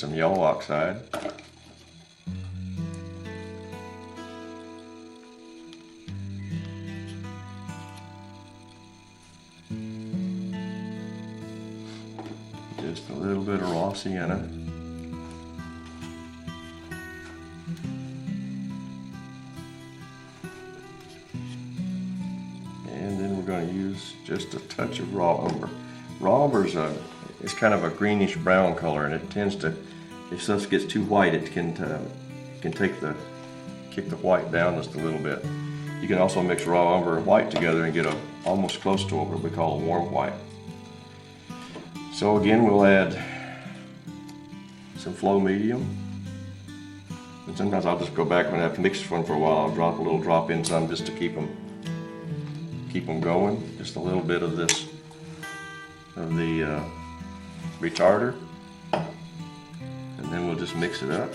some yellow oxide. Just a little bit of raw sienna. And then we're going to use just a touch of raw umber. Raw umber is kind of a greenish brown color, and it tends to, if stuff gets too white, it can kick the white down just a little bit. You can also mix raw umber and white together and get almost close to what we call a warm white. So again, we'll add some flow medium. And sometimes I'll just go back when I've mixed one for a while. I'll drop a little drop in some just to keep them going. Just a little bit of this, of the retarder. And then we'll just mix it up.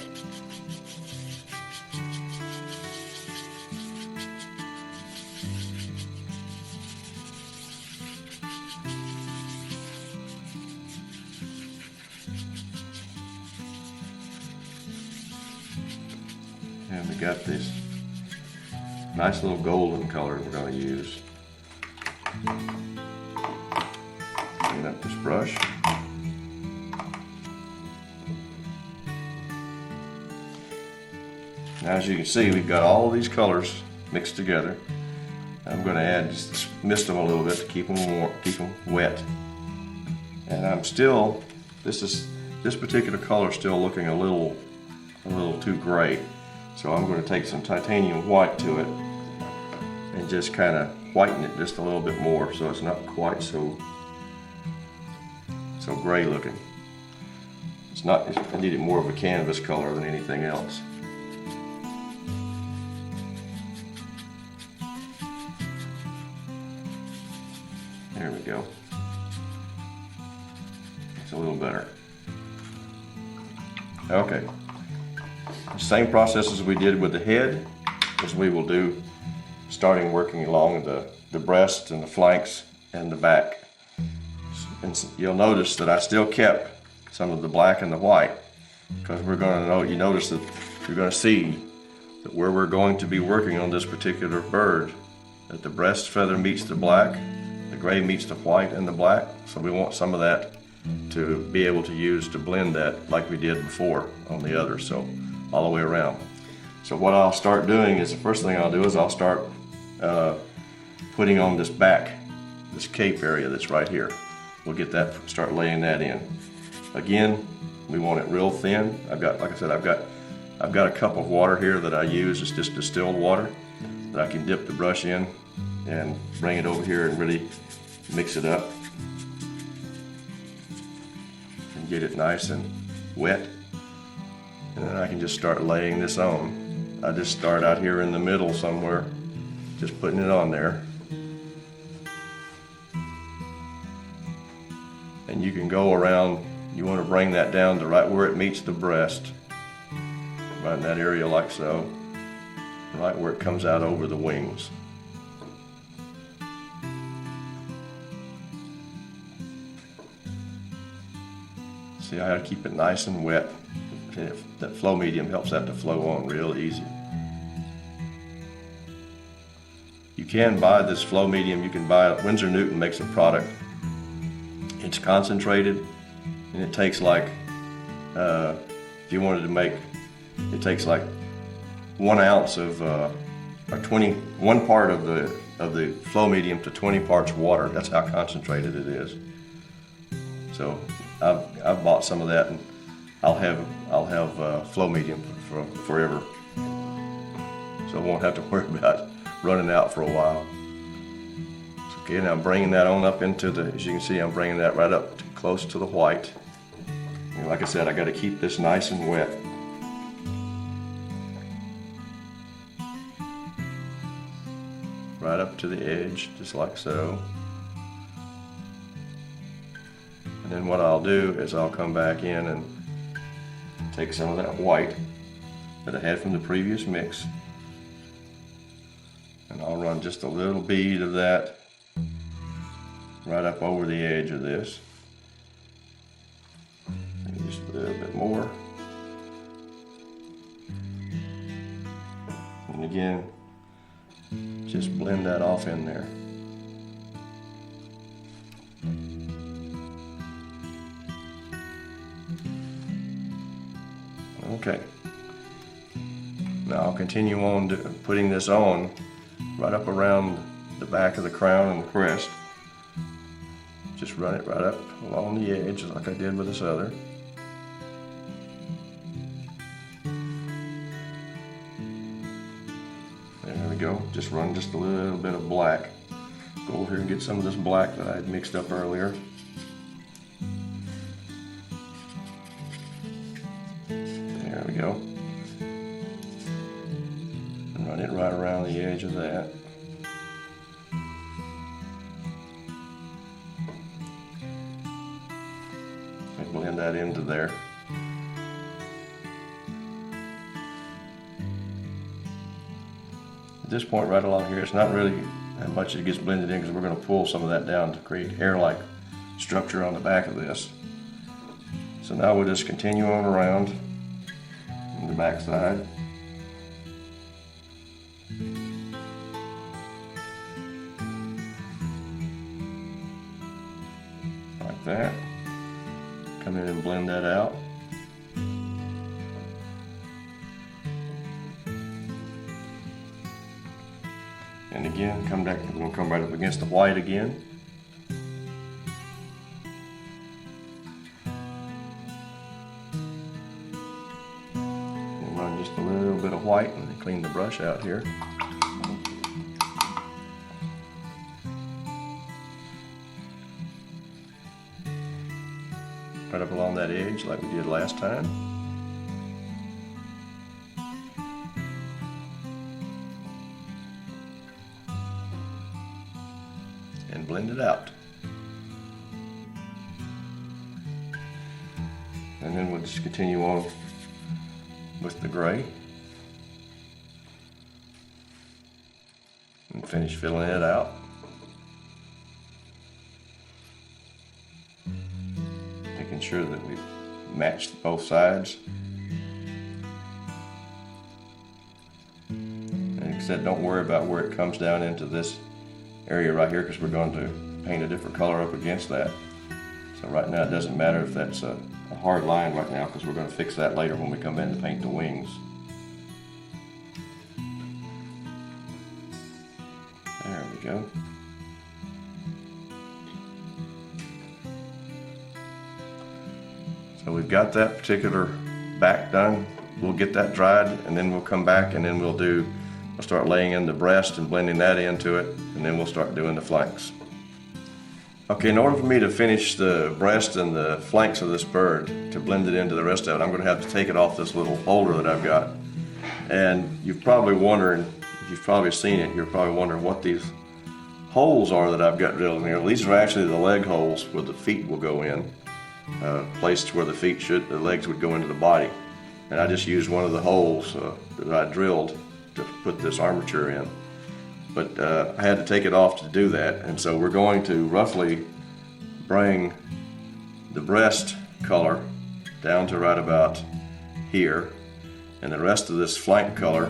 And we got this nice little golden color we're going to use. Clean up this brush. Now, as you can see, we've got all these colors mixed together. I'm going to just mist them a little bit to keep them warm, keep them wet. And I'm still, this particular color is still looking a little too gray. So I'm going to take some titanium white to it and just kind of whiten it just a little bit more so it's not quite so gray looking. I need it more of a canvas color than anything else. There we go. It's a little better. Okay. Same process as we did with the head, as we will do starting working along the breast and the flanks and the back. And you'll notice that I still kept some of the black and the white, because we're going to know, you notice that you're going to see that where we're going to be working on this particular bird, that the breast feather meets the black, the gray meets the white and the black, so we want some of that to be able to use to blend that like we did before on the other. So all the way around. So what I'll start doing is, the first thing I'll do is I'll start putting on this back, this cape area that's right here. We'll get that, start laying that in. Again, we want it real thin. I've got, like I said, I've got a cup of water here that I use. It's just distilled water that I can dip the brush in and bring it over here and really mix it up and get it nice and wet. And then I can just start laying this on. I just start out here in the middle somewhere, just putting it on there. And you can go around, you want to bring that down to right where it meets the breast, right in that area like so, right where it comes out over the wings. See, I gotta keep it nice and wet. That flow medium helps that to flow on real easy. You can buy this flow medium, you can buy it. Winsor Newton makes a product. It's concentrated, and it takes like, if you wanted to make, it takes like 1 ounce of, or 1 part of the flow medium to 20 parts water. That's how concentrated it is. So I've bought some of that, and I'll have flow medium for forever, so I won't have to worry about running out for a while. So, okay, now I'm bringing that on up into the, as you can see, I'm bringing that right up close to the white. And like I said, I got to keep this nice and wet. Right up to the edge, just like so. And then what I'll do is I'll come back in and take some of that white that I had from the previous mix, and I'll run just a little bead of that right up over the edge of this. And you Just a little bit more. And again, just blend that off in there. Okay. Now I'll continue on putting this on right up around the back of the crown and the crest. Just run it right up along the edge like I did with this other. There we go. Just run just a little bit of black. Go over here and get some of this black that I had mixed up earlier. There we go. And run it right around the edge of that. And blend that into there. At this point right along here, it's not really that much that gets blended in because we're going to pull some of that down to create hair-like structure on the back of this. So now we'll just continue on around the back side. Like that. Come in and blend that out. And again, come back, we're going to come right up against the white again. And run just a little bit of white and then clean the brush out here. Right up along that edge like we did last time. And blend it out. And then we'll just continue on with the gray and finish filling it out. Making sure that we've matched both sides. And like I said, don't worry about where it comes down into this area right here because we're going to paint a different color up against that. So right now it doesn't matter if that's a hard line right now because we're going to fix that later when we come in to paint the wings. There we go. So we've got that particular back done. We'll get that dried and then we'll come back and then we'll start laying in the breast and blending that into it, and then we'll start doing the flanks. Okay, in order for me to finish the breast and the flanks of this bird, to blend it into the rest of it, I'm going to have to take it off this little holder that I've got. And you're probably wondering, if you've probably seen it, you're probably wondering what these holes are that I've got drilled in here. These are actually the leg holes where the feet will go in, placed where the legs would go into the body. And I just used one of the holes that I drilled to put this armature in. But I had to take it off to do that, and so we're going to roughly bring the breast color down to right about here, and the rest of this flank color,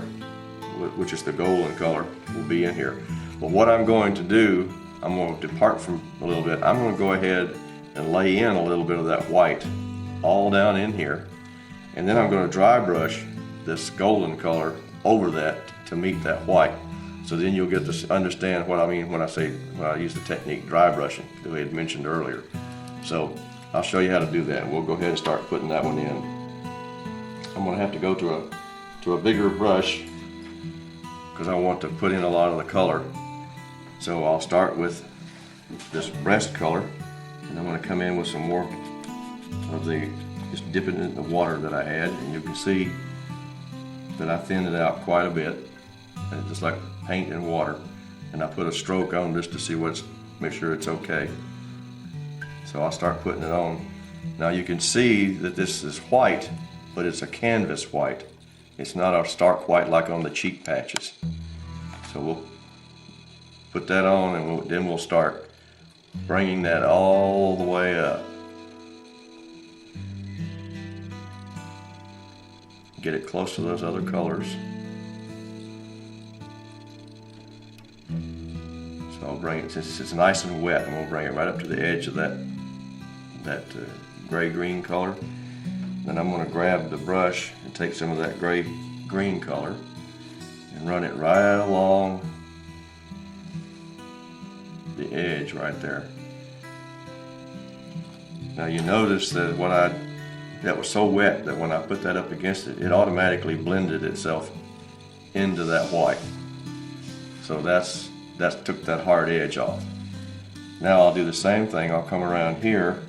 which is the golden color, will be in here. But what I'm going to do, I'm going to depart from a little bit. I'm going to go ahead and lay in a little bit of that white all down in here, and then I'm going to dry brush this golden color over that to meet that white. So then you'll get to understand what I mean when I use the technique dry brushing that we had mentioned earlier. So I'll show you how to do that. We'll go ahead and start putting that one in. I'm going to have to go to a bigger brush because I want to put in a lot of the color. So I'll start with this breast color, and I'm going to come in with some more of just dip it in the water that I had, and you can see that I thinned it out quite a bit, and just like paint and water. And I put a stroke on just to see make sure it's okay. So I'll start putting it on. Now you can see that this is white, but it's a canvas white. It's not a stark white like on the cheek patches. So we'll put that on, and then we'll start bringing that all the way up. get it close to those other colors. So I'll bring it, since it's nice and wet, I'm going to bring it right up to the edge of that gray-green color. Then I'm going to grab the brush and take some of that gray-green color and run it right along the edge right there. Now you notice that that was so wet that when I put that up against it, it automatically blended itself into that white. So that took that hard edge off. Now I'll do the same thing. I'll come around here,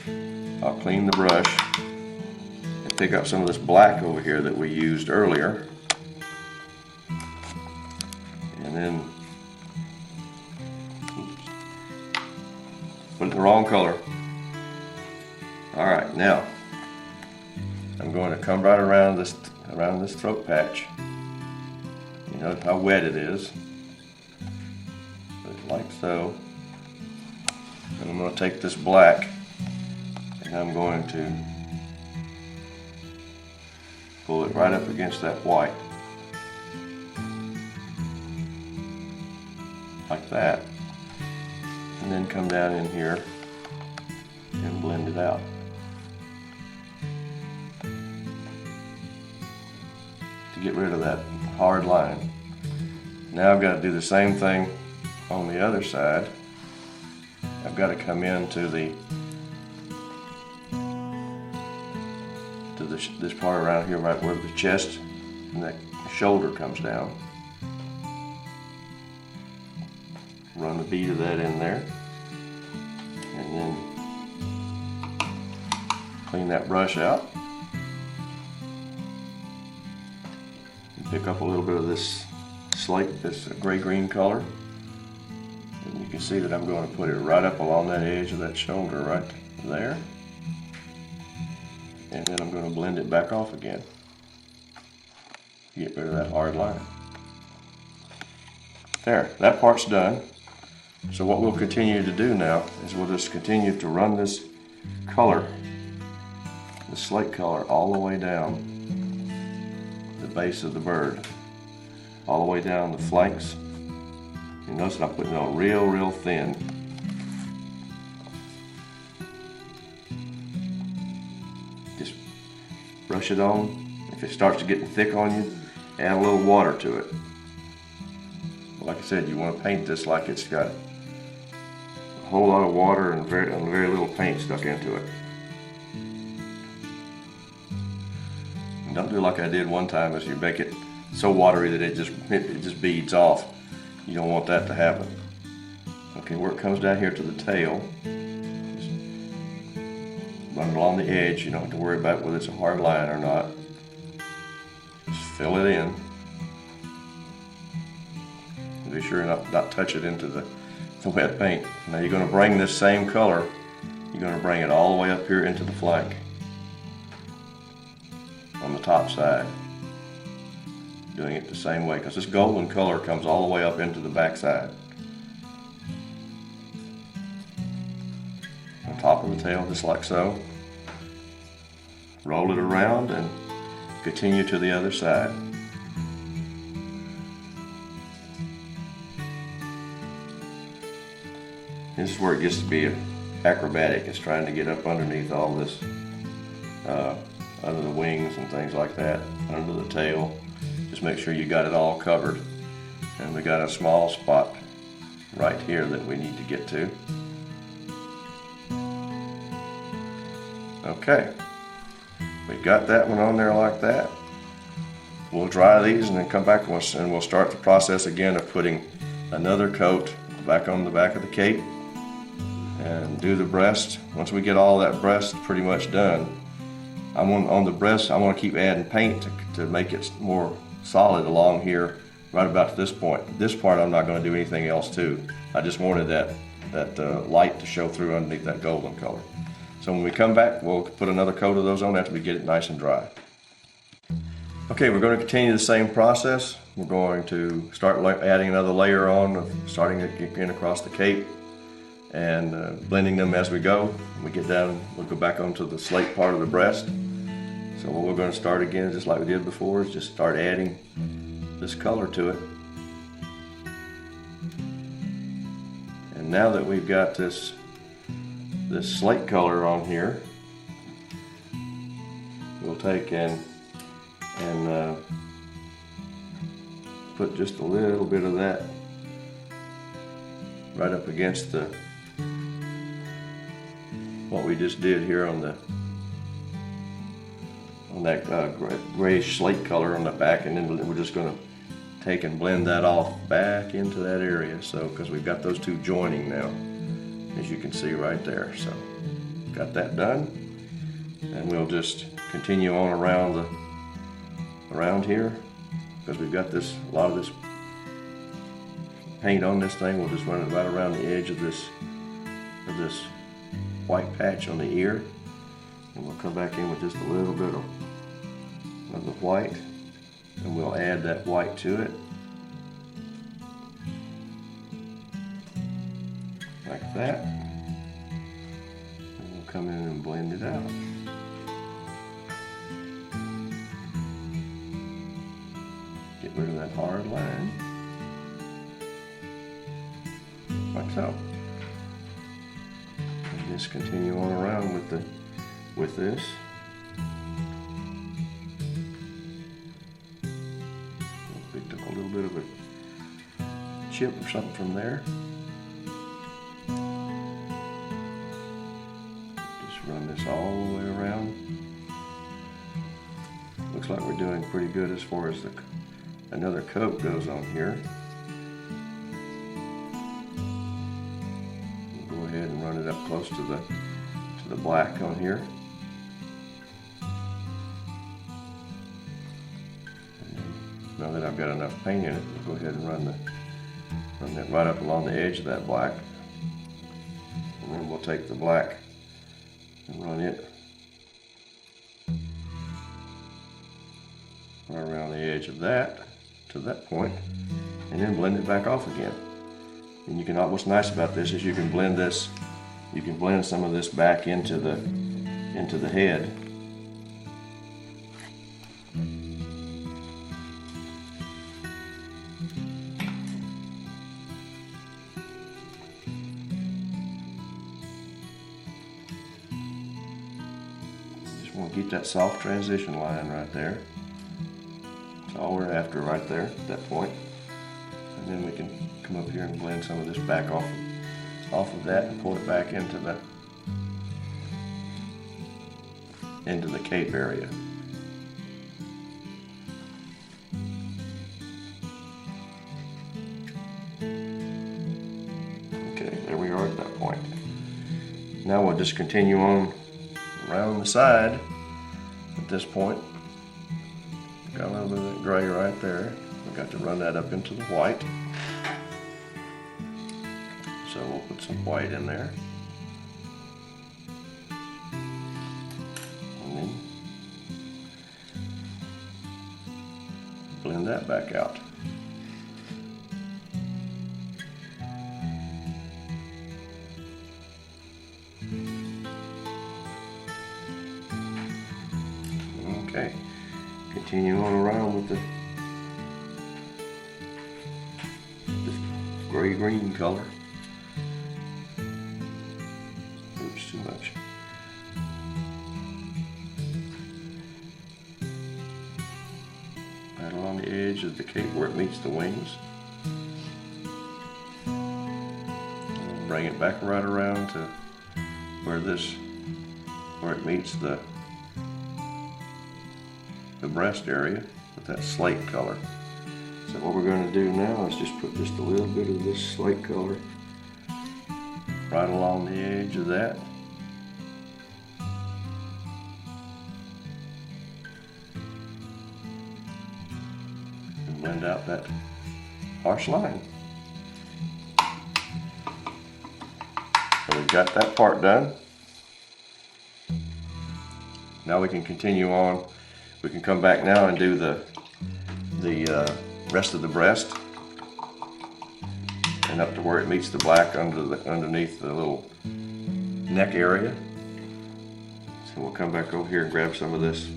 I'll clean the brush and pick up some of this black over here that we used earlier. And then, put it in the wrong color. Alright, now I'm going to come right around this throat patch. You notice how wet it is. Put it like so. And I'm going to take this black and I'm going to pull it right up against that white. Like that. And then come down in here and blend it out. To get rid of that hard line. Now I've got to do the same thing on the other side. I've got to come into this part around here, right where the chest and the shoulder comes down. Run the bead of that in there, and then clean that brush out. And pick up a little bit of this slate, this gray-green color. And you can see that I'm going to put it right up along that edge of that shoulder right there. And then I'm going to blend it back off again. Get rid of that hard line. There, that part's done. So what we'll continue to do now is we'll just continue to run this color, the slate color, all the way down the base of the bird, all the way down the flanks. You notice I'm putting it on real thin. Just brush it on. If it starts to get thick on you, add a little water to it. Like I said, you want to paint this like it's got a whole lot of water and very little paint stuck into it. And don't do like I did one time, as you make it so watery that it just beads off. You don't want that to happen. Okay, where it comes down here to the tail, just run it along the edge. You don't have to worry about whether it's a hard line or not. Just fill it in. Be sure not touch it into the wet paint. Now you're going to bring this same color, you're going to bring it all the way up here into the flank on the top side. Doing it the same way, because this golden color comes all the way up into the back side. On top of the tail, just like so. Roll it around and continue to the other side. This is where it gets to be acrobatic. It's trying to get up underneath all this, under the wings and things like that, under the tail. Just make sure you got it all covered. And we got a small spot right here that we need to get to. Okay, we got that one on there like that. We'll dry these and then come back and we'll start the process again of putting another coat back on the back of the cape. And do the breast. Once we get all that breast pretty much done, on the breast I want to keep adding paint to make it more solid along here right about to this point. This part I'm not going to do anything else to. I just wanted that light to show through underneath that golden color. So when we come back, we'll put another coat of those on after we get it nice and dry. Okay, we're going to continue the same process. We're going to start adding another layer on, starting again across the cape, and blending them as we go. When we get down, we'll go back onto the slate part of the breast, So what we're going to start again, just like we did before, is just start adding this color to it. And now that we've got this slate color on here, we'll take and put just a little bit of that right up against what we just did here on that grayish slate color on the back, and then we're just going to take and blend that off back into that area. So because we've got those two joining now, as you can see right there. So got that done, and we'll just continue on around here, because we've got a lot of this paint on this thing. We'll just run it right around the edge of this white patch on the ear, and we'll come back in with just a little bit of the white, and we'll add that white to it like that, and we'll come in and blend it out. Get rid of that hard line like so. And just continue on around with this. Picked up a little bit of a chip or something from there. Just run this all the way around. Looks like we're doing pretty good as far as another coat goes on here. We'll go ahead and run it up close to the black on here. Now that I've got enough paint in it, we'll go ahead and run that right up along the edge of that black. And then we'll take the black and run it right around the edge of that to that point, and then blend it back off again. And you can, what's nice about this is you can blend some of this back into the head. We'll keep that soft transition line right there. That's all we're after right there at that point. And then we can come up here and blend some of this back off of that and pull it back into the cape area. Okay, there we are at that point. Now we'll just continue on around the side at this point. Got a little bit of that gray right there. We've got to run that up into the white. So we'll put some white in there. And then blend that back out. Okay, continue on around with this gray-green color. Oops, too much. Right along the edge of the cape where it meets the wings. And bring it back right around to where it meets the breast area with that slate color. So what we're going to do now is just put just a little bit of this slate color right along the edge of that. And blend out that harsh line. So we've got that part done. Now we can continue on. We can come back now and do the rest of the breast, and up to where it meets the black underneath the little neck area. So we'll come back over here and grab some of this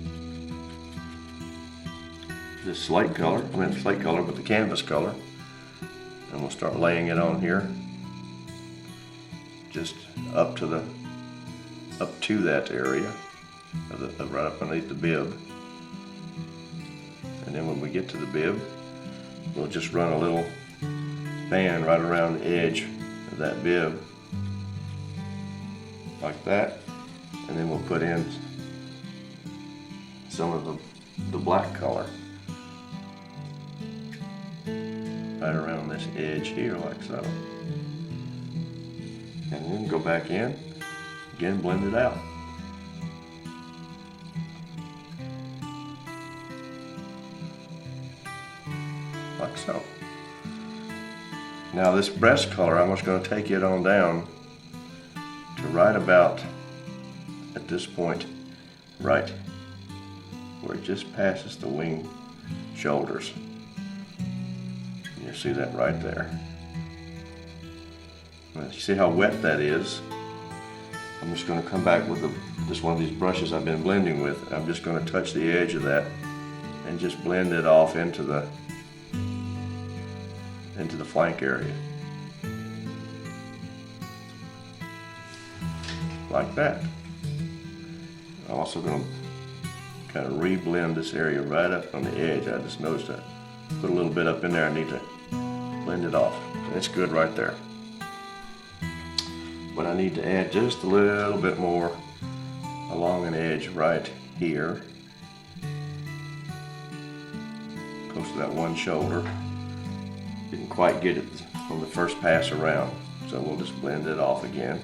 this slate color, but the canvas color. And we'll start laying it on here, just up to that area, right up underneath the bib. And then when we get to the bib, we'll just run a little band right around the edge of that bib, like that. And then we'll put in some of the black color right around this edge here, like so. And then go back in, again blend it out. Like so. Now this breast color, I'm just going to take it on down to right about at this point, right where it just passes the wing shoulders. You see that right there. Now, you see how wet that is? I'm just going to come back with just one of these brushes I've been blending with. I'm just going to touch the edge of that and just blend it off into the flank area. Like that. I'm also going to kind of re-blend this area right up on the edge. I just noticed I put a little bit up in there. I need to blend it off. And it's good right there. But I need to add just a little bit more along an edge right here, close to that one shoulder. Didn't quite get it on the first pass around, so we'll just blend it off again.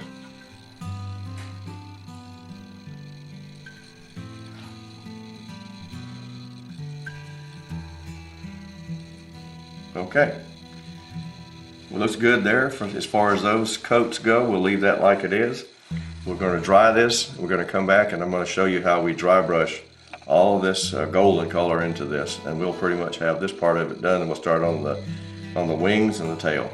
Okay. It looks good there as far as those coats go. We'll leave that like it is. We're going to dry this. We're going to come back and I'm going to show you how we dry brush all this golden color into this, and we'll pretty much have this part of it done, and we'll start on the wings and the tail.